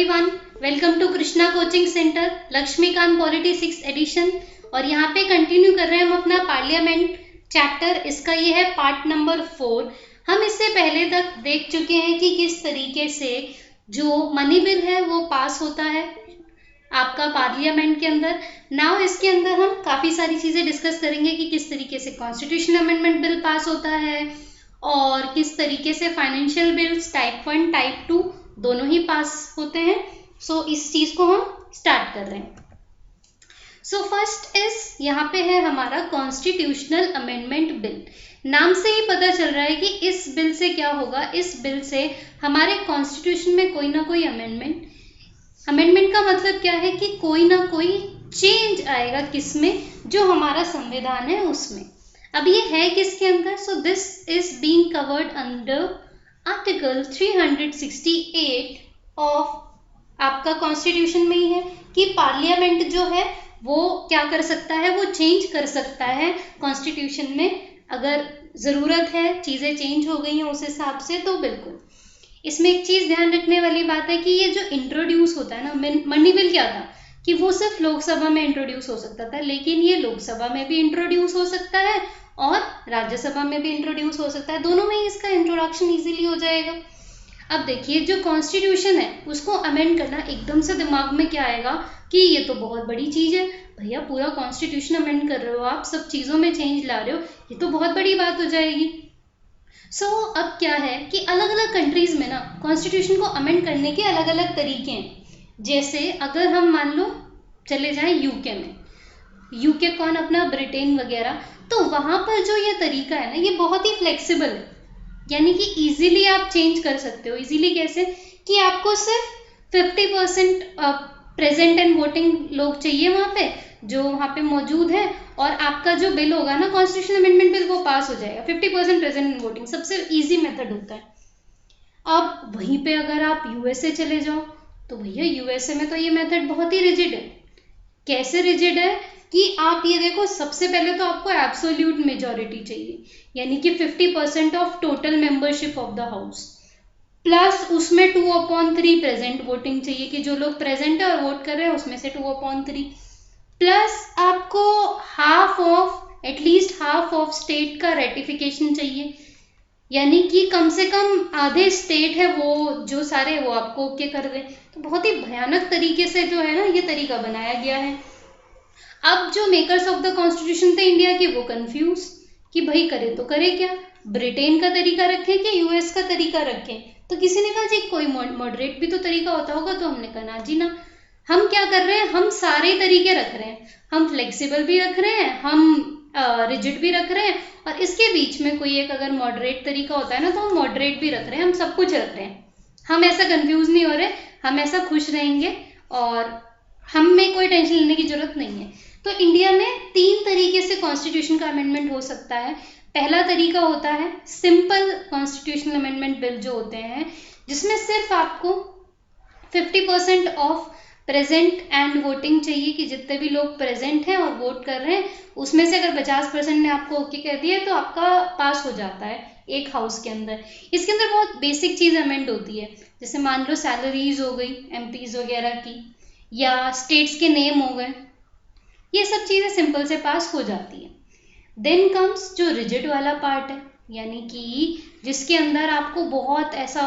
Everyone, welcome to Krishna coaching centre Laxmikanth polity 6th edition. और यहाँ पे कंटिन्यू कर रहे हैं हम अपना पार्लियामेंट चैप्टर। इसका ये है पार्ट नंबर 4। हम इससे पहले तक देख चुके हैं कि किस तरीके से जो मनी बिल है वो पास होता है आपका पार्लियामेंट के अंदर। नाउ इसके अंदर हम काफ़ी सारी चीज़ें डिस्कस करेंगे कि किस तरीके से कॉन्स्टिट्यूशन अमेंडमेंट बिल पास होता है और किस तरीके से फाइनेंशियल बिल्स टाइप 1 टाइप 2 दोनों ही पास होते हैं। सो इस चीज़ को हम स्टार्ट कर रहे हैं। सो फर्स्ट इज यहाँ पे है हमारा कॉन्स्टिट्यूशनल अमेंडमेंट बिल। नाम से ही पता चल रहा है कि इस बिल से क्या होगा। इस बिल से हमारे कॉन्स्टिट्यूशन में कोई ना कोई अमेंडमेंट का मतलब क्या है कि कोई ना कोई चेंज आएगा किसमें, जो हमारा संविधान है उसमें। अब ये है किसके अंदर? So this is being covered under article 368 of आपका कॉन्स्टिट्यूशन में ही है कि पार्लियामेंट जो है वो क्या कर सकता है, वो चेंज कर सकता है कॉन्स्टिट्यूशन में। अगर ज़रूरत है, चीज़ें चेंज हो गई हैं उस हिसाब से, तो बिल्कुल। इसमें एक चीज़ ध्यान रखने वाली बात है कि ये जो इंट्रोड्यूस होता है ना, मनी बिल क्या था कि वो सिर्फ लोकसभा में इंट्रोड्यूस हो सकता था, लेकिन ये लोकसभा में भी इंट्रोड्यूस हो सकता है और राज्यसभा में भी इंट्रोड्यूस हो सकता है। दोनों में ही इसका इंट्रोडक्शन इजीली हो जाएगा। अब देखिए, जो कॉन्स्टिट्यूशन है उसको अमेंड करना, एकदम से दिमाग में क्या आएगा कि ये तो बहुत बड़ी चीज़ है भैया, पूरा कॉन्स्टिट्यूशन अमेंड कर रहे हो आप, सब चीज़ों में चेंज ला रहे हो, ये तो बहुत बड़ी बात हो जाएगी। सो अब क्या है कि अलग अलग कंट्रीज़ में ना कॉन्स्टिट्यूशन को अमेंड करने के अलग अलग तरीके हैं। जैसे अगर हम मान लो चले जाएं यूके में, यूके कौन, अपना ब्रिटेन वगैरह, तो वहाँ पर जो ये तरीका है ना, ये बहुत ही फ्लेक्सिबल है, यानी कि इजीली आप चेंज कर सकते हो। इजीली कैसे कि आपको सिर्फ 50% प्रेजेंट एंड वोटिंग लोग चाहिए वहाँ पे, जो वहाँ पे मौजूद है, और आपका जो बिल होगा ना कॉन्स्टिट्यूशन अमेंडमेंट बिल, वो पास हो जाएगा। 50% प्रेजेंट एंड वोटिंग सबसे इजी मेथड होता है। अब वहीं पे अगर आप यूएसए चले जाओ तो भैया यूएसए में तो ये मेथड बहुत ही रिजिड है। कैसे रिजिड है कि आप ये देखो, सबसे पहले तो आपको एब्सोल्यूट मेजॉरिटी चाहिए, यानी कि 50% of total membership of the house, plus उसमें 2/3 प्रेजेंट वोटिंग चाहिए कि जो लोग प्रेजेंट है और वोट कर रहे हैं उसमें से 2/3, प्लस आपको एटलीस्ट हाफ ऑफ स्टेट का रेटिफिकेशन चाहिए, यानी कि कम से कम आधे स्टेट है वो जो सारे वो आपको ओके कर दें। तो बहुत ही भयानक तरीके से जो है ना ये तरीका बनाया गया है। अब जो मेकर्स ऑफ द कॉन्स्टिट्यूशन थे इंडिया के, वो कंफ्यूज कि भाई करे तो करे क्या, ब्रिटेन का तरीका रखें कि यूएस का तरीका रखें। तो किसी ने कहा जी कोई मॉडरेट भी तो तरीका होता होगा, तो हमने कहा ना जी ना, हम क्या कर रहे हैं, हम सारे तरीके रख रहे हैं, हम फ्लेक्सिबल भी रख रहे हैं, हम रिजिड भी रख रहे हैं, और इसके बीच में कोई एक अगर मॉडरेट तरीका होता है ना, तो हम मॉडरेट भी रख रहे हैं, हम सब कुछ रख रहे हैं। हम ऐसा कंफ्यूज नहीं हो रहे, हम ऐसा खुश रहेंगे और हमें कोई टेंशन लेने की जरूरत नहीं है। तो इंडिया में 3 तरीके से कॉन्स्टिट्यूशन का अमेंडमेंट हो सकता है। पहला तरीका होता है सिंपल कॉन्स्टिट्यूशनल अमेंडमेंट बिल जो होते हैं, जिसमें सिर्फ आपको 50% ऑफ प्रेजेंट एंड वोटिंग चाहिए कि जितने भी लोग प्रेजेंट हैं और वोट कर रहे हैं उसमें से अगर 50% ने आपको ओके कर दिया तो आपका पास हो जाता है एक हाउस के अंदर। इसके अंदर बहुत बेसिक चीज़ अमेंड होती है, जैसे मान लो सैलरीज हो गई एमपीज वगैरह की, या स्टेट्स के नेम हो गए, ये सब चीज़ें सिंपल से पास हो जाती है। देन कम्स जो रिजिड वाला पार्ट है, यानी कि जिसके अंदर आपको बहुत ऐसा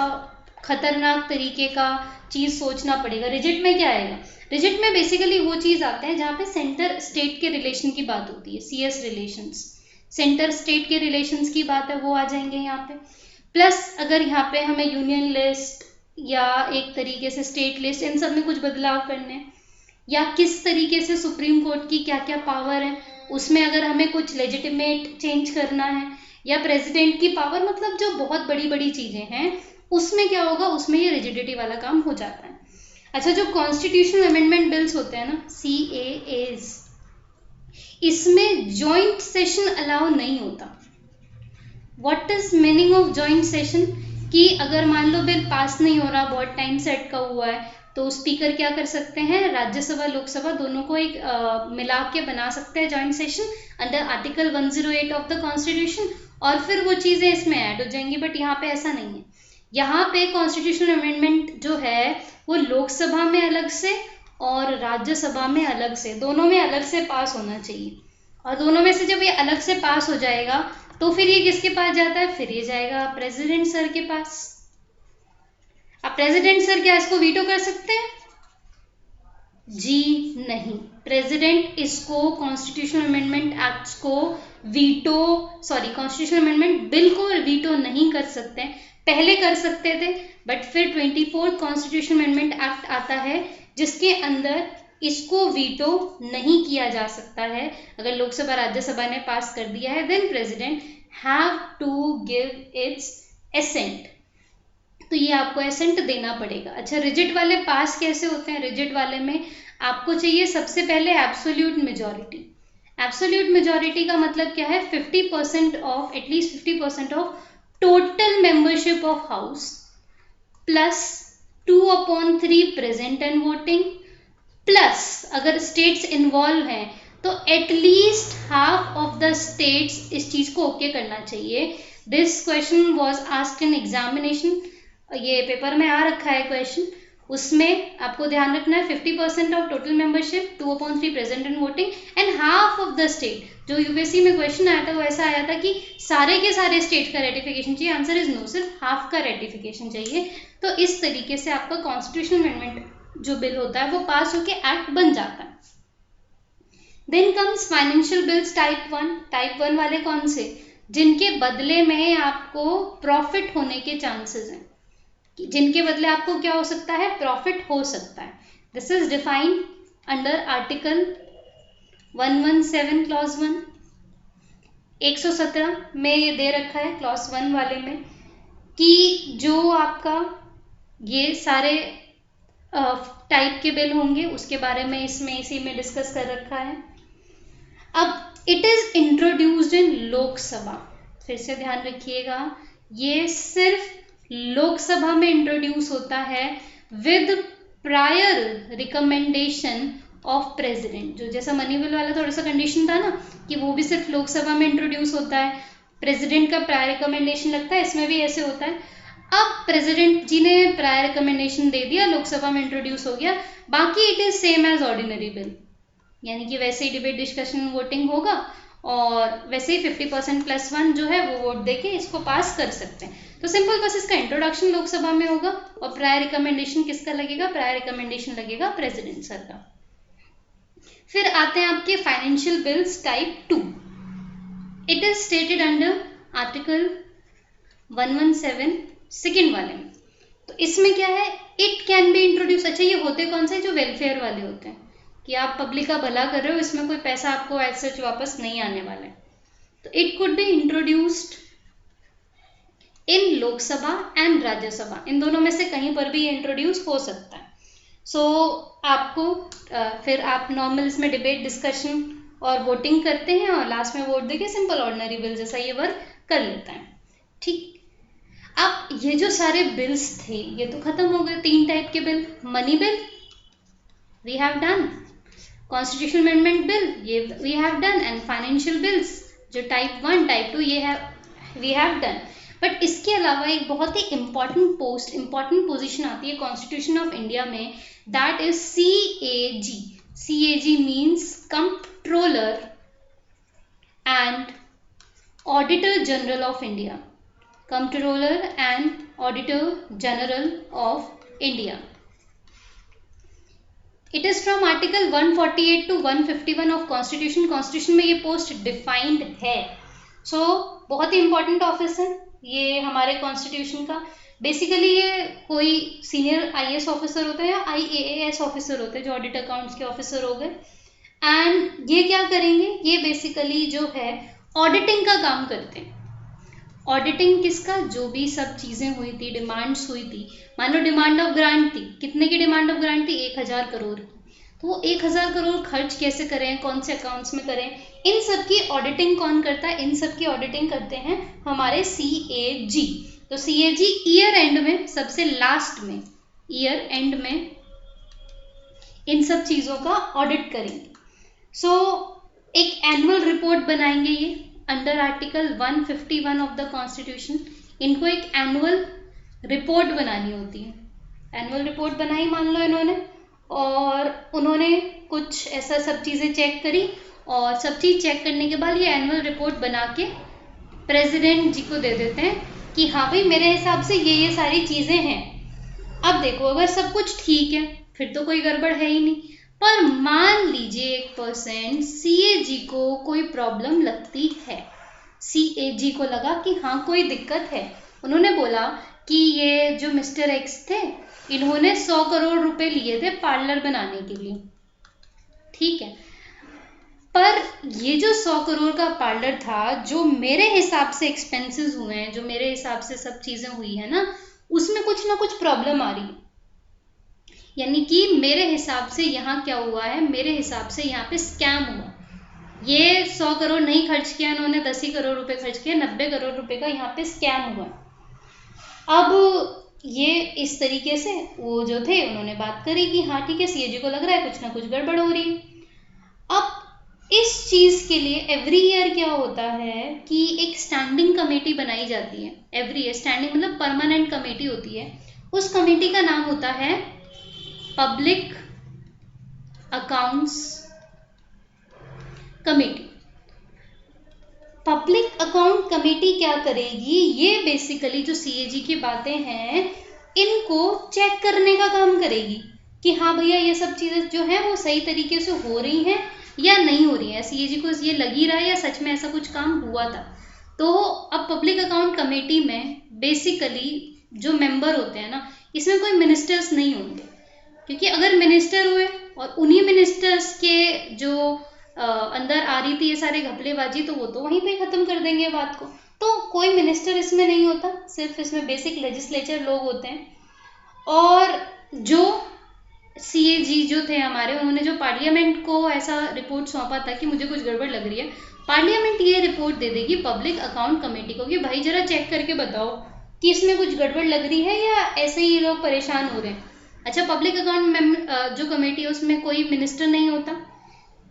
खतरनाक तरीके का चीज़ सोचना पड़ेगा। रिजिड में क्या आएगा? रिजिड में बेसिकली वो चीज़ आते हैं जहाँ पे सेंटर स्टेट के रिलेशन की बात होती है, CS रिलेशंस, सेंटर स्टेट के रिलेशंस की बात है, वो आ जाएंगे यहाँ पे। प्लस अगर यहाँ पे हमें यूनियन लिस्ट या एक तरीके से स्टेट लिस्ट, इन सब में कुछ बदलाव करने हैं, या किस तरीके से सुप्रीम कोर्ट की क्या क्या पावर है उसमें अगर हमें कुछ लेजिटिमेट चेंज करना है, या प्रेसिडेंट की पावर, मतलब जो बहुत बड़ी बड़ी चीज़ें हैं उसमें क्या होगा, उसमें ये रिजिडिटी वाला काम हो जाता है। अच्छा, जो कॉन्स्टिट्यूशनल अमेंडमेंट बिल्स होते हैं ना, CAAs, इसमें जॉइंट सेशन अलाउ नहीं होता। What is meaning of joint session? कि अगर मान लो बिल पास नहीं हो रहा, बहुत टाइम से अटका हुआ है, तो स्पीकर क्या कर सकते हैं, राज्यसभा लोकसभा दोनों को एक मिला के बना सकते हैं joint session under article 108 of the constitution, और फिर वो चीज़ें इसमें ऐड हो जाएंगी। बट यहाँ पे ऐसा नहीं है, यहाँ पे कॉन्स्टिट्यूशनल अमेंडमेंट जो है वो लोकसभा में अलग से और राज्यसभा में अलग से, दोनों में अलग से पास होना चाहिए। और दोनों में से जब ये अलग से पास हो जाएगा तो फिर ये किसके पास जाता है, फिर ये जाएगा प्रेसिडेंट सर के पास। अब प्रेसिडेंट सर क्या इसको वीटो कर सकते हैं? जी नहीं, प्रेसिडेंट इसको कॉन्स्टिट्यूशनल अमेंडमेंट एक्ट को veto, sorry constitutional amendment bill को वीटो नहीं कर सकते हैं। पहले कर सकते थे, बट फिर 24th कॉन्स्टिट्यूशन अमेंडमेंट एक्ट आता है जिसके अंदर इसको वीटो नहीं किया जा सकता है। अगर लोकसभा राज्यसभा ने पास कर दिया है then president have to give its assent, तो ये आपको एसेंट देना पड़ेगा। अच्छा, रिजिड वाले पास कैसे होते हैं? रिजिड वाले में आपको चाहिए सबसे पहले एब्सोल्यूट मेजॉरिटी। एब्सोल्यूट मेजॉरिटी का मतलब क्या है? 50% of, at least 50% of total membership of house plus 2/3 present and voting, plus अगर स्टेट्स इन्वॉल्व हैं तो at least half of the states इस चीज को ओके करना चाहिए। This question was asked in examination, ये पेपर में आ रखा है क्वेश्चन, उसमें आपको ध्यान रखना है 50% of total membership, 2/3 present and voting and half of the state. जो यूपीएससी में क्वेश्चन आया था वो ऐसा आया था कि सारे के सारे स्टेट का रेटिफिकेशन चाहिए, आंसर इज नो, सिर्फ हाफ का रेटिफिकेशन चाहिए। तो इस तरीके से आपका कॉन्स्टिट्यूशनल अमेंडमेंट जो बिल होता है वो पास होके एक्ट बन जाता है। Then comes financial bills type 1। Type 1 वाले कौन से? जिनके बदले में आपको प्रॉफिट होने के चांसेस हैं, जिनके बदले आपको क्या हो सकता है? प्रॉफिट हो सकता है। This is defined under article 117 clause 1। 117 में ये दे रखा है क्लॉज 1 वाले में कि जो आपका ये सारे टाइप के बिल होंगे उसके बारे में इसमें इसी में डिस्कस कर रखा है। अब it is introduced in Lok Sabha, फिर से ध्यान रखिएगा, ये सिर्फ लोकसभा में इंट्रोड्यूस होता है with prior recommendation of president. जो जैसा मनी बिल वाला थोड़ा सा कंडीशन था ना कि वो भी सिर्फ लोकसभा में इंट्रोड्यूस होता है, प्रेसिडेंट का प्रायर रिकमेंडेशन लगता है, इसमें भी ऐसे होता है। अब प्रेसिडेंट जी ने प्रायर रिकमेंडेशन दे दिया, लोकसभा में इंट्रोड्यूस हो गया, बाकी it is same as ordinary bill, यानी कि वैसे ही डिबेट डिस्कशन वोटिंग होगा और वैसे ही 50%+1 जो है वो वोट देके इसको पास कर सकते हैं। तो सिंपल बस इसका इंट्रोडक्शन लोकसभा में होगा और प्रायर रिकमेंडेशन किसका लगेगा? प्रायर रिकमेंडेशन लगेगा प्रेसिडेंट सर का। फिर आते हैं आपके financial bills type 2। It is stated under article 117 second वाले में। तो इसमें क्या है? It can be introduce. अच्छा, ये होते कौन से? जो वेलफेयर वाले होते हैं कि आप पब्लिक का भला कर रहे हो, इसमें कोई पैसा आपको एज सच वापस नहीं आने वाला है। तो it could be introduced in Lok Sabha and Rajya Sabha, इन दोनों में से कहीं पर भी ये इंट्रोड्यूस हो सकता है। सो आपको फिर आप नॉर्मल इसमें डिबेट डिस्कशन और वोटिंग करते हैं और लास्ट में वोट देके सिंपल ऑर्डिनरी बिल जैसा ये वर्क कर लेता है। ठीक, अब ये जो सारे बिल्स थे ये तो खत्म हो गए, 3 टाइप के बिल। Money bill we have done, constitutional amendment bill ये we have done, and financial bills जो टाइप 1 टाइप 2 ये वी हैव डन। बट इसके अलावा एक बहुत ही इंपॉर्टेंट पोजीशन आती है कॉन्स्टिट्यूशन ऑफ इंडिया में, that is CAG। CAG means controller and auditor general of India, controller and auditor general of India. It is from article 148 to 151 of constitution. Constitution में ये post defined है। सो बहुत ही important office है ये हमारे constitution का। Basically ये कोई सीनियर IAS ऑफिसर होता है या IAAS ऑफिसर होते हैं जो ऑडिट अकाउंट्स के ऑफिसर हो गए, एंड ये क्या करेंगे? ये बेसिकली जो है ऑडिटिंग का काम करते हैं। ऑडिटिंग किसका? जो भी सब चीजें हुई थी, डिमांड्स हुई थी, मान लो डिमांड ऑफ ग्रांट थी, कितने की डिमांड ऑफ ग्रांट थी? 1000 करोड़ की। तो वो 1000 करोड़ खर्च कैसे करें, कौन से अकाउंट्स में करें, इन सब की ऑडिटिंग कौन करता है? इन सब की ऑडिटिंग करते हैं हमारे CAG। तो CAG ईयर एंड में, सबसे लास्ट में ईयर एंड में इन सब चीजों का ऑडिट करेंगे। सो एक एनुअल रिपोर्ट बनाएंगे ये under article 151 of the constitution. इनको एक एनुअल रिपोर्ट बनानी होती है। एनुअल रिपोर्ट बनाई मान लो इन्होंने, और उन्होंने कुछ ऐसा सब चीज़ें चेक करी, और सब चीज़ चेक करने के बाद ये एनुअल रिपोर्ट बना के प्रेसिडेंट जी को दे देते हैं कि हाँ भाई मेरे हिसाब से ये सारी चीज़ें हैं। अब देखो, अगर सब कुछ ठीक है फिर तो कोई गड़बड़ है ही नहीं, पर मान लीजिए 1% CAG को कोई प्रॉब्लम लगती है। CAG को लगा कि हाँ कोई दिक्कत है। उन्होंने बोला कि ये जो मिस्टर एक्स थे इन्होंने 100 करोड़ रुपए लिए थे पार्लर बनाने के लिए, ठीक है, पर ये जो 100 करोड़ का पार्लर था, जो मेरे हिसाब से एक्सपेंसेस हुए हैं, जो मेरे हिसाब से सब चीजें हुई है ना, उसमें कुछ ना कुछ प्रॉब्लम आ रही है। यानी कि मेरे हिसाब से यहाँ क्या हुआ है, मेरे हिसाब से यहाँ पे स्कैम हुआ। ये 100 करोड़ नहीं खर्च किया इन्होंने, 10 ही करोड़ रुपए खर्च किया, 90 करोड़ रुपए का यहाँ पे स्कैम हुआ। अब ये इस तरीके से वो जो थे उन्होंने बात करी कि हाँ ठीक है, CAG को लग रहा है कुछ ना कुछ गड़बड़ हो रही है। अब इस चीज के लिए एवरी ईयर क्या होता है कि एक स्टैंडिंग कमेटी बनाई जाती है। एवरी ईयर स्टैंडिंग मतलब परमानेंट कमेटी होती है। उस कमेटी का नाम होता है public accounts committee. Public account committee क्या करेगी, ये बेसिकली जो CAG की बातें हैं इनको चेक करने का काम करेगी कि हाँ भैया ये सब चीजें जो है वो सही तरीके से हो रही हैं या नहीं हो रही है, CAG को ये लग ही रहा है या सच में ऐसा कुछ काम हुआ था। तो अब पब्लिक अकाउंट कमेटी में बेसिकली जो मेंबर होते हैं ना, इसमें कोई मिनिस्टर्स नहीं होंगे, क्योंकि अगर मिनिस्टर हुए और उन्हीं मिनिस्टर्स के जो अंदर आ रही थी ये सारे घपलेबाजी, तो वो तो वहीं पे खत्म कर देंगे बात को। तो कोई मिनिस्टर इसमें नहीं होता, सिर्फ इसमें बेसिक लेजिस्लेचर लोग होते हैं। और जो CAG जो थे हमारे, उन्होंने जो पार्लियामेंट को ऐसा रिपोर्ट सौंपा था कि मुझे कुछ गड़बड़ लग रही है, पार्लियामेंट ये रिपोर्ट दे देगी पब्लिक अकाउंट कमेटी को कि भाई जरा चेक करके बताओ कि इसमें कुछ गड़बड़ लग रही है या ऐसे ही लोग परेशान हो रहे हैं। अच्छा, पब्लिक अकाउंट जो कमेटी है उसमें कोई मिनिस्टर नहीं होता।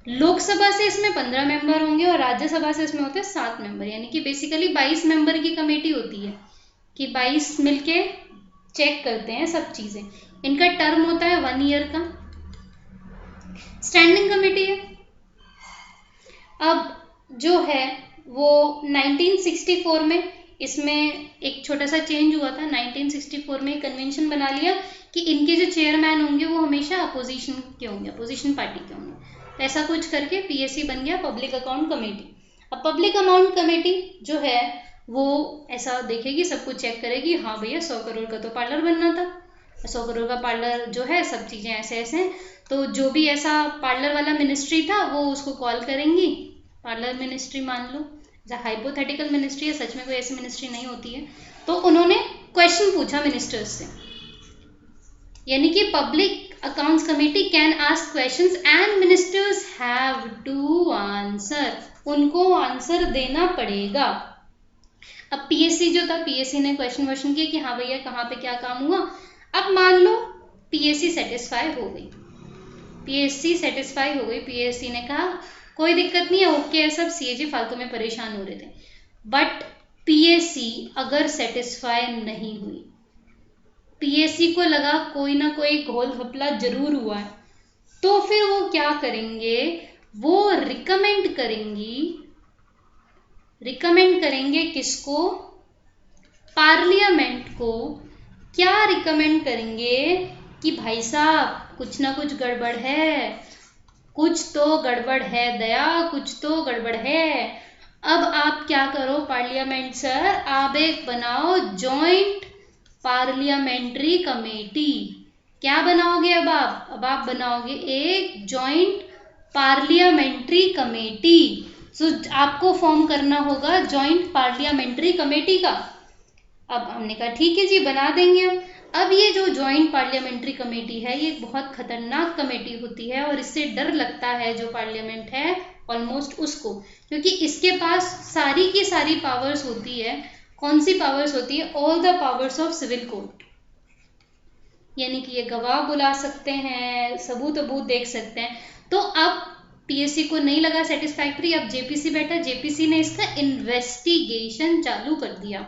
लोकसभा से इसमें 15 मेंबर होंगे और राज्यसभा से इसमें होते हैं 7 मेंबर, यानी कि बेसिकली 22 मेंबर की कमेटी होती है कि 22 मिलके चेक करते हैं सब चीजें। इनका टर्म होता है 1 ईयर का। स्टैंडिंग कमेटी है। अब जो है वो 1964 में इसमें एक छोटा सा चेंज हुआ था। 1964 में कन्वेंशन बना लिया कि इनके जो चेयरमैन होंगे वो हमेशा अपोजिशन के होंगे, अपोजिशन पार्टी के होंगे। तो ऐसा कुछ करके PAC बन गया पब्लिक अकाउंट कमेटी। अब पब्लिक अकाउंट कमेटी जो है वो ऐसा देखेगी, सब कुछ चेक करेगी, हाँ भैया 100 करोड़ का तो पार्लर बनना था, 100 करोड़ का पार्लर जो है सब चीज़ें ऐसे ऐसे हैं। तो जो भी ऐसा पार्लर वाला मिनिस्ट्री था वो उसको कॉल करेंगी, पार्लर मिनिस्ट्री मान लो, जहाँ हाइपोथेटिकल मिनिस्ट्री है, सच में कोई ऐसी मिनिस्ट्री नहीं होती है। तो उन्होंने क्वेश्चन पूछा मिनिस्टर्स से, यानी कि public accounts committee can ask questions and ministers have to answer, उनको आंसर देना पड़ेगा। अब PAC जो था, PAC ने क्वेश्चन किया कि हाँ भैया कहाँ पे क्या काम हुआ। अब मान लो PAC सेटिस्फाई हो गई, PAC सेटिस्फाई हो गई, PAC ने कहा कोई दिक्कत नहीं है, ओके है सब, CAG फालतू में परेशान हो रहे थे। बट PAC अगर सेटिस्फाई नहीं हुई, PAC को लगा कोई ना कोई घोल घपला जरूर हुआ है, तो फिर वो क्या करेंगे, वो रिकमेंड करेंगे किसको, पार्लियामेंट को। क्या रिकमेंड करेंगे कि भाई साहब कुछ ना कुछ गड़बड़ है, कुछ तो गड़बड़ है दया, कुछ तो गड़बड़ है। अब आप क्या करो पार्लियामेंट सर, आप एक बनाओ जॉइंट पार्लियामेंट्री कमेटी। क्या बनाओगे अब आप बनाओगे एक जॉइंट पार्लियामेंट्री कमेटी। सो आपको फॉर्म करना होगा जॉइंट पार्लियामेंट्री कमेटी का। अब हमने कहा ठीक है जी बना देंगे हम। अब ये जो जॉइंट पार्लियामेंट्री कमेटी है ये बहुत खतरनाक कमेटी होती है और इससे डर लगता है जो पार्लियामेंट है ऑलमोस्ट उसको, क्योंकि इसके पास सारी की सारी पावर्स होती है। कौन सी पावर्स होती है, all the powers of civil court, यानी कि ये गवाह बुला सकते हैं, सबूत देख सकते हैं। तो अब PAC को नहीं लगा सेटिस्फैक्ट्री, अब JPC बैठा, JPC ने इसका इन्वेस्टिगेशन चालू कर दिया।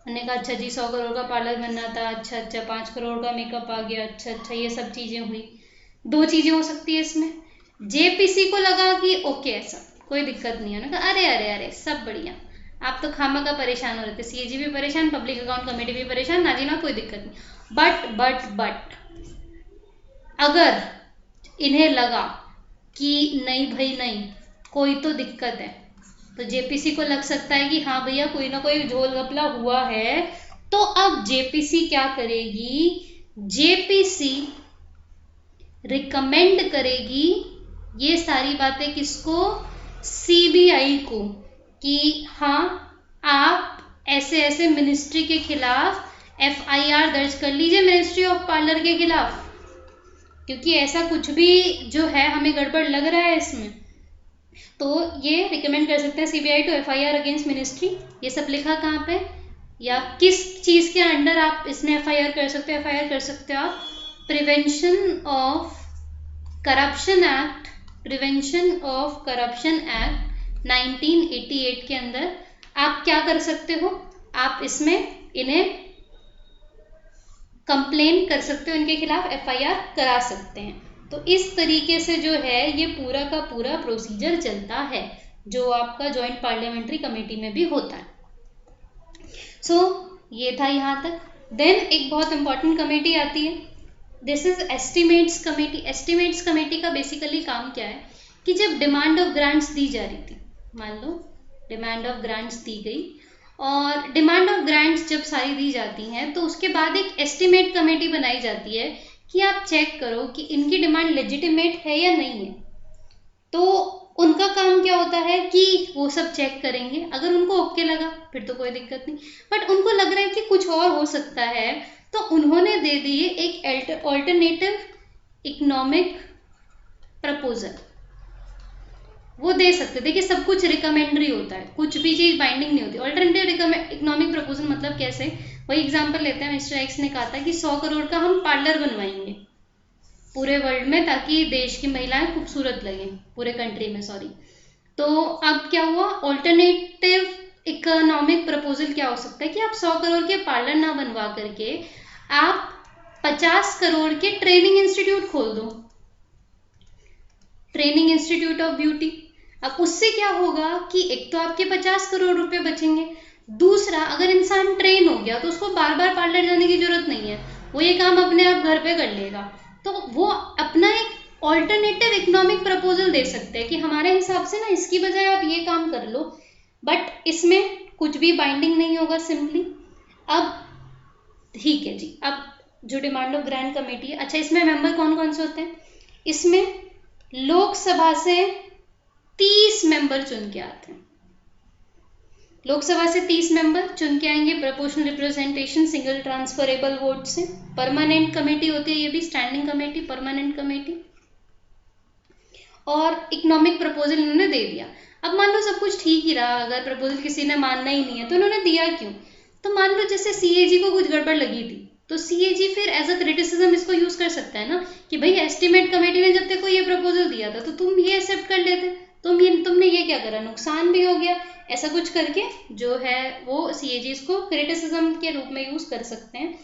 उन्होंने कहा अच्छा जी 100 करोड़ का पार्लर बनना था, अच्छा 5 करोड़ का मेकअप आ गया, अच्छा ये सब चीज़ें हुई। 2 चीज़ें हो सकती है इसमें। जेपीसी को लगा कि ओके ऐसा कोई दिक्कत नहीं है, उन्होंने कहा अरे अरे अरे सब बढ़िया, आप तो खामा का परेशान हो रहे थे, सीएजी भी परेशान, पब्लिक अकाउंट कमेटी भी परेशान, ना जी ना कोई दिक्कत नहीं। बट अगर इन्हें लगा कि नहीं भाई नहीं, कोई तो दिक्कत है, तो जेपीसी को लग सकता है कि हाँ भैया कोई ना कोई झोल घपला हुआ है। तो अब जेपीसी क्या करेगी, जेपीसी रिकमेंड करेगी ये सारी बातें किसको, सीबीआई को, कि हाँ आप ऐसे ऐसे मिनिस्ट्री के खिलाफ एफआईआर दर्ज कर लीजिए, मिनिस्ट्री ऑफ पार्लर के खिलाफ, क्योंकि ऐसा कुछ भी जो है हमें गड़बड़ लग रहा है इसमें। तो ये रिकमेंड कर सकते हैं CBI to FIR against ministry. ये सब लिखा कहाँ पे, या किस चीज़ के अंडर आप इसमें एफआईआर कर सकते हो, एफआईआर कर सकते हो आप prevention of corruption act, prevention of corruption act 1988 के अंदर आप क्या कर सकते हो, आप इसमें इन्हें कंप्लेन कर सकते हो, इनके खिलाफ एफआईआर करा सकते हैं। तो इस तरीके से जो है ये पूरा का पूरा प्रोसीजर चलता है जो आपका जॉइंट पार्लियामेंट्री कमेटी में भी होता है। सो ये था यहाँ तक। देन एक बहुत इंपॉर्टेंट कमेटी आती है, this is estimates committee. Estimates committee का बेसिकली काम क्या है कि जब डिमांड ऑफ ग्रांट्स दी जा रही थी, मान लो डिमांड ऑफ ग्रांट्स दी गई, और डिमांड ऑफ ग्रांट्स जब सारी दी जाती हैं तो उसके बाद एक एस्टिमेट कमेटी बनाई जाती है कि आप चेक करो कि इनकी डिमांड लेजिटिमेट है या नहीं है। तो उनका काम क्या होता है कि वो सब चेक करेंगे, अगर उनको ओके लगा फिर तो कोई दिक्कत नहीं, बट उनको लग रहा है कि कुछ और हो सकता है, तो उन्होंने दे दिए एक ऑल्टरनेटिव इकोनॉमिक प्रपोजल। वो दे सकते, देखिए सब कुछ रिकमेंडरी होता है, कुछ भी चीज़ बाइंडिंग नहीं होती। ऑल्टरनेटिव इकोनॉमिक प्रपोजल मतलब कैसे, वही एग्जांपल लेते हैं, मिस्टर एक्स ने कहा था कि 100 करोड़ का हम पार्लर बनवाएंगे पूरे वर्ल्ड में ताकि देश की महिलाएं खूबसूरत लगें, पूरे कंट्री में सॉरी। तो अब क्या हुआ, ऑल्टरनेटिव इकोनॉमिक प्रपोजल क्या हो सकता है कि आप 100 करोड़ के पार्लर ना बनवा करके आप 50 करोड़ के ट्रेनिंग इंस्टीट्यूट खोल दो, ट्रेनिंग इंस्टीट्यूट ऑफ ब्यूटी। अब उससे क्या होगा कि एक तो आपके 50 करोड़ रुपए बचेंगे, दूसरा अगर इंसान ट्रेन हो गया तो उसको बार बार पार्लर जाने की जरूरत नहीं है, वो ये काम अपने आप घर पे कर लेगा। तो वो अपना एक ऑल्टरनेटिव इकोनॉमिक प्रपोजल दे सकते हैं कि हमारे हिसाब से ना इसकी बजाय आप ये काम कर लो, बट इसमें कुछ भी बाइंडिंग नहीं होगा सिंपली। अब ठीक है जी, अब जो डिमांड ऑफ ग्रांट कमेटी है, अच्छा इसमें मेंबर कौन कौन से होते हैं, इसमें लोकसभा से 30 मेंबर चुन के आते हैं, लोकसभा से 30 मेंबर चुन के आएंगे proportional representation single transferable vote से। परमानेंट कमेटी होती है, ये भी स्टैंडिंग कमेटी, परमानेंट कमेटी। और इकोनॉमिक प्रपोजल इन्होंने दे दिया। अब मान लो सब कुछ ठीक ही रहा, अगर प्रपोजल किसी ने मानना ही नहीं है तो इन्होंने दिया क्यों, तो मान लो जैसे सीएजी को कुछ गड़बड़ लगी थी तो सीएजी फिर एज अ क्रिटिसिज्म इसको यूज कर सकता है ना कि भाई एस्टिमेट कमेटी ने जब तक को ये प्रपोजल दिया था तो तुम ये एक्सेप्ट कर लेते, तुमने ये क्या करा, नुकसान भी हो गया, ऐसा कुछ करके जो है वो सीएजी इसको क्रिटिसिज्म के रूप में यूज कर सकते हैं।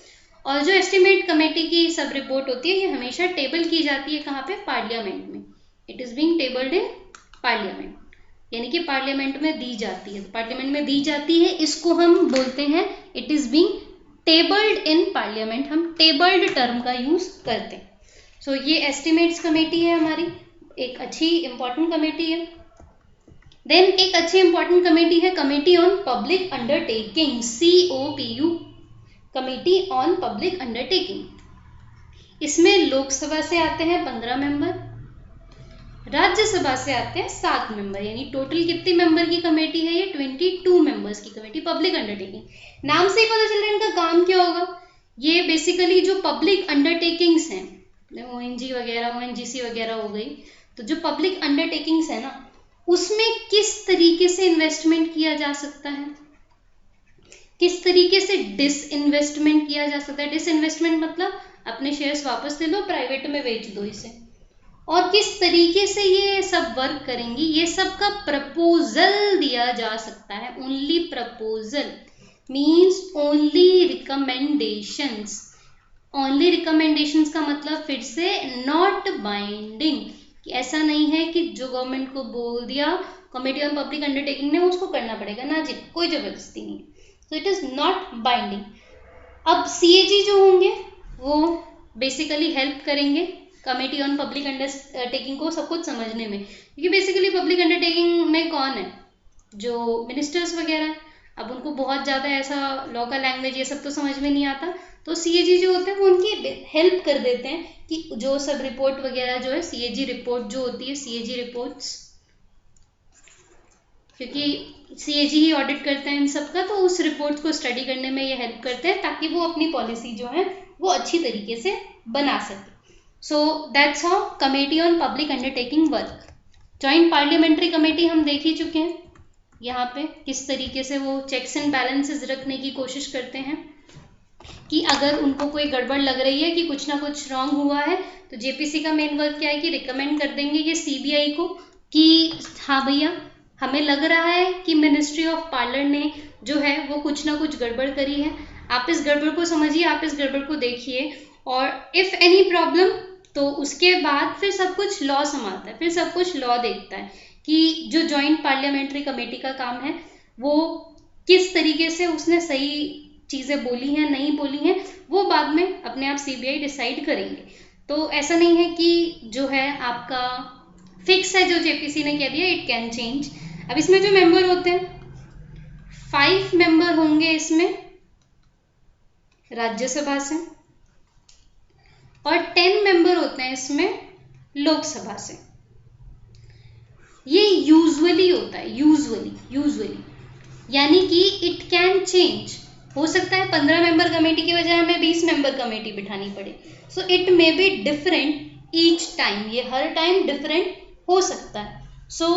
और जो एस्टिमेट कमेटी की सब रिपोर्ट होती है ये हमेशा टेबल की जाती है कहाँ पे, पार्लियामेंट में। It is being tabled in parliament, यानी कि पार्लियामेंट में दी जाती है, पार्लियामेंट में दी जाती है, इसको हम बोलते हैं it is being tabled in parliament, हम टेबल्ड टर्म का यूज करते हैं। सो ये एस्टिमेट्स कमेटी है हमारी, एक अच्छी इंपॉर्टेंट कमेटी है। देन एक अच्छी इंपॉर्टेंट कमेटी है committee on public undertaking, COPU, committee on public undertaking. इसमें लोकसभा से आते हैं 15 मेंबर, राज्यसभा से आते हैं 7 मेंबर, यानी टोटल कितनी मेंबर की कमेटी है ये, 22 मेंबर्स की कमेटी पब्लिक अंडरटेकिंग। नाम से ही पता चल रहा है इनका काम क्या होगा, ये बेसिकली जो पब्लिक अंडरटेकिंग्स हैं, ONG वगैरह, ONGC वगैरह हो गई, तो जो पब्लिक अंडरटेकिंग्स है ना उसमें किस तरीके से इन्वेस्टमेंट किया जा सकता है, किस तरीके से डिसइन्वेस्टमेंट किया जा सकता है। डिसइन्वेस्टमेंट मतलब अपने शेयर्स वापस ले लो, प्राइवेट में बेच दो इसे, और किस तरीके से ये सब वर्क करेंगी, ये सब का प्रपोजल दिया जा सकता है, only proposal. Means only recommendations. Only recommendations का मतलब फिर से नॉट बाइंडिंग, ऐसा नहीं है कि जो गवर्नमेंट को बोल दिया कमेटी ऑन पब्लिक अंडरटेकिंग ने उसको करना पड़ेगा, ना जी, कोई जबरदस्ती नहीं। So it is not binding. अब सीएजी जो होंगे वो बेसिकली हेल्प करेंगे कमेटी ऑन पब्लिक अंडरटेकिंग को सब कुछ समझने में, क्योंकि बेसिकली पब्लिक अंडरटेकिंग में कौन है, जो मिनिस्टर्स वगैरह। अब उनको बहुत ज़्यादा ऐसा लॉ का लैंग्वेज ये सब तो समझ में नहीं आता, तो सीएजी जो होते हैं वो उनकी हेल्प कर देते हैं कि जो सब रिपोर्ट वगैरह जो है, सीएजी रिपोर्ट जो होती है, सीएजी रिपोर्ट्स, क्योंकि सीएजी ही ऑडिट करते हैं इन सब का, तो उस रिपोर्ट को स्टडी करने में ये हेल्प करते हैं ताकि वो अपनी पॉलिसी जो है वो अच्छी तरीके से बना सके। So that's how committee on public undertaking work. Joint parliamentary committee हम देख ही चुके हैं, यहाँ पे किस तरीके से वो चेक्स एंड बैलेंसेस रखने की कोशिश करते हैं कि अगर उनको कोई गड़बड़ लग रही है कि कुछ ना कुछ रॉन्ग हुआ है, तो जेपीसी का मेन वर्क क्या है कि रिकमेंड कर देंगे ये सीबीआई को कि हाँ भैया हमें लग रहा है कि मिनिस्ट्री ऑफ पार्लर ने जो है वो कुछ ना कुछ गड़बड़ करी है, आप इस गड़बड़ को समझिए, आप इस गड़बड़ को देखिए, और इफ़ एनी प्रॉब्लम तो उसके बाद फिर सब कुछ लॉ संभालता है, फिर सब कुछ लॉ देखता है कि जो जॉइंट पार्लियामेंट्री कमेटी का काम है वो किस तरीके से उसने सही चीज़ें बोली हैं नहीं बोली हैं, वो बाद में अपने आप सीबीआई डिसाइड करेंगे। तो ऐसा नहीं है कि जो है आपका फिक्स है जो जेपीसी ने कह दिया, इट कैन चेंज। अब इसमें जो मेंबर होते हैं 5 मेंबर होंगे इसमें राज्यसभा से, और 10 मेंबर होते हैं इसमें लोकसभा से। ये यूजुअली होता है, यूजुअली यानी कि इट कैन चेंज, हो सकता है 15 मेंबर कमेटी की बजाय हमें 20 मेंबर कमेटी बिठानी पड़े। So it may be different each time, ये हर टाइम डिफरेंट हो सकता है। सो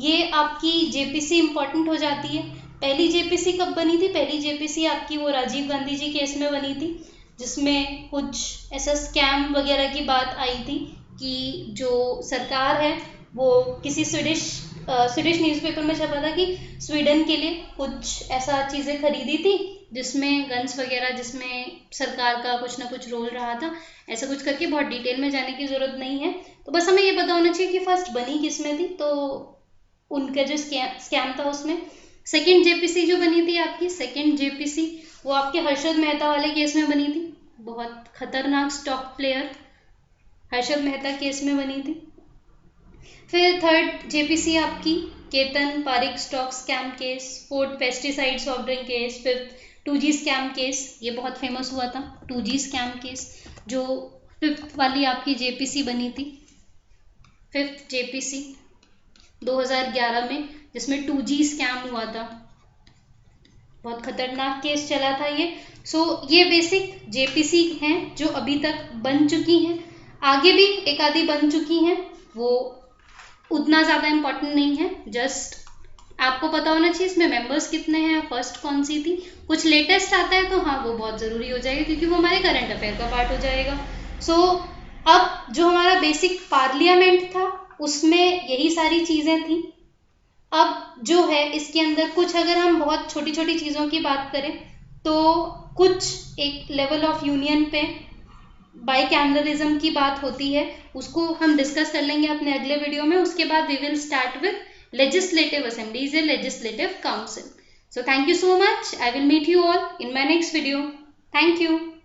ये आपकी जेपीसी इंपॉर्टेंट हो जाती है। पहली जेपीसी कब बनी थी? पहली जेपीसी आपकी वो राजीव गांधी जी केस में बनी थी, जिसमें कुछ ऐसा स्कैम वगैरह की बात आई थी कि जो सरकार है वो किसी स्वीडिश न्यूज़पेपर में छपा था कि स्वीडन के लिए कुछ ऐसा चीज़ें खरीदी थी जिसमें गन्स वगैरह, जिसमें सरकार का कुछ ना कुछ रोल रहा था, ऐसा कुछ करके, बहुत डिटेल में जाने की ज़रूरत नहीं है। तो बस हमें ये पता होना चाहिए कि फर्स्ट बनी किस में थी, तो उनका जो स्कैम था उसमें। सेकेंड जेपीसी जो बनी थी आपकी, सेकेंड जेपीसी वो आपके हर्षद मेहता वाले केस में बनी थी, बहुत खतरनाक stock player Harshad Mehta case में बनी थी। फिर थर्ड जेपीसी आपकी Ketan Parekh stock scam case, fourth pesticide soft drink case, fifth 2G scam case, ये बहुत फेमस हुआ था 2G स्कैम केस, जो फिफ्थ वाली आपकी जेपीसी बनी थी, फिफ्थ जेपीसी 2011 में, जिसमें 2G स्कैम हुआ था, बहुत खतरनाक केस चला था ये। सो ये बेसिक जेपीसी हैं जो अभी तक बन चुकी हैं, आगे भी एक आधी बन चुकी हैं, वो उतना ज़्यादा इम्पोर्टेंट नहीं है, जस्ट आपको पता होना चाहिए इसमें मेंबर्स कितने हैं, फर्स्ट कौन सी थी, कुछ लेटेस्ट आता है तो हाँ वो बहुत ज़रूरी हो जाएगा क्योंकि वो हमारे करंट अफेयर का पार्ट हो जाएगा। सो अब जो हमारा बेसिक पार्लियामेंट था उसमें यही सारी चीज़ें थी। अब जो है इसके अंदर कुछ, अगर हम बहुत छोटी छोटी चीज़ों की बात करें तो कुछ एक लेवल ऑफ यूनियन पे बाइकैमरलिज्म की बात होती है, उसको हम डिस्कस कर लेंगे अपने अगले वीडियो में। उसके बाद we will start with legislative assemblies and legislative council. So thank you so much. I will meet you all in my next video. Thank you.